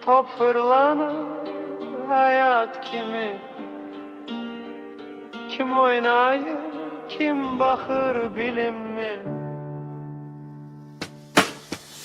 Top fırlanır hayat kimi, kim oynayır, kim bakır bilinmir.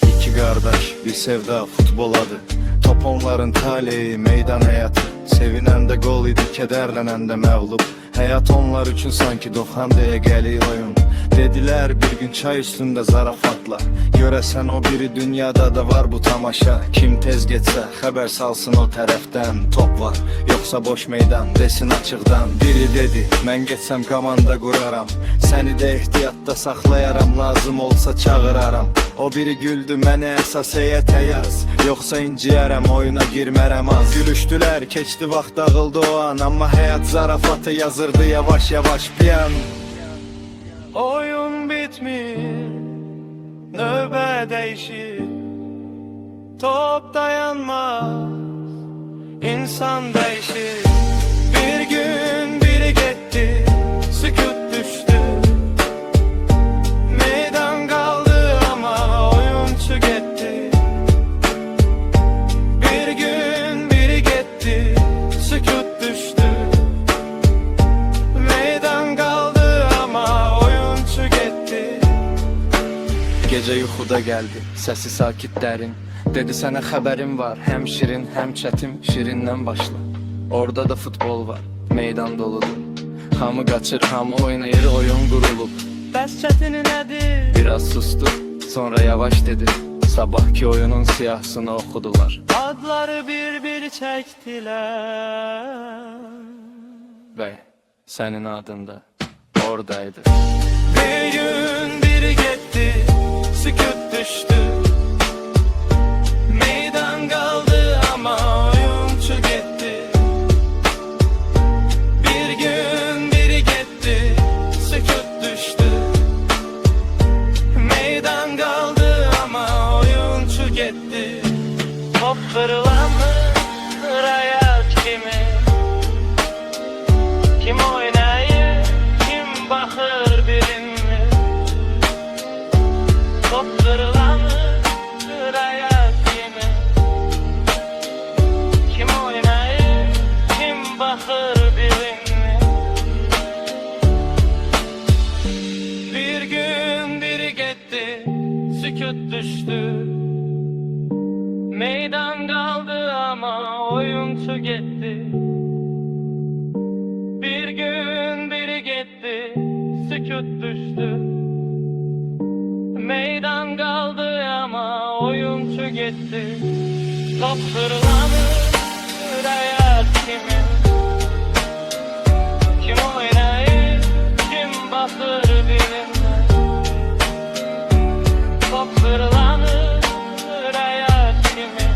İki kardeş bir sevda futbol adı. Top onların taleyi, meydan hayatı. Sevinen de gol idi, kederlenen de məğlub. Hayat onlar üçün sanki 90 dəqiqəlik oyun. Dediler bir gün çay üstünde zarafatla. Görəsən o biri dünyada da var bu tamaşa. Kim tez geçse haber salsın o tərəfdən. Top var yoksa boş meydan, desin açıqdan. Biri dedi mən geçsem komanda quraram, səni də ehtiyatda saxlayaram, lazım olsa çağıraram. O biri güldü mənə əsas heyətə yaz, yoksa inciyərəm, oyuna girmərəm az. Gülüşdülər, keçdi vaxt dağıldı o an, amma həyat zarafatı yazırdı yavaş yavaş piyan. Oyun bitmir, növbə değişir, top dayanmaz, insan değişir. Bir gün biri gitti, sükut düştü, meydan kaldı ama oyuncu gitti. Bir gün biri gitti, sükut düştü, meydan kaldı ama oyuncu gitti. Gece yuxuda geldi, sesi sakit derin. Dedi sana haberim var, hem şirin hem çetin, şirinden başla. Orada da futbol var, meydan doludur. Hamı kaçır, hamı oynayır, oyun kurulup. Bəs çətini nədir? Biraz sustu, sonra yavaş dedi. Sabahki oyunun siyahısını okudular. Adları bir çəkdilər Ve senin adında oradaydı. Bir gün biri gitti, sükut düştü, meydan kaldı ama oyuncu gitti. Bir gün biri gitti, sükut düştü, meydan kaldı ama oyuncu gitti. Top fırlanır hayat kimi, kim oynayır, kim bakır bilinmir. Top fırlanır hayat kimi, kim oynayır, kim bakır bilinmir. Bir gün biri gitti, sükut düştü, meydan kaldı ama oyuncu gitti. Bir gün biri gitti, sükut düştü, meydan kaldı ama oyuncu gitti. Top fırlanır hayat kimi, kim oynayır, kim bakır bilinmez. Top fırlanır hayat kimi,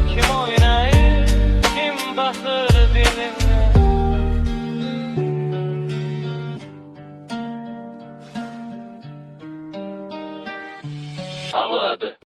kim oynayır, kim bakır bilinmez. Ağladı.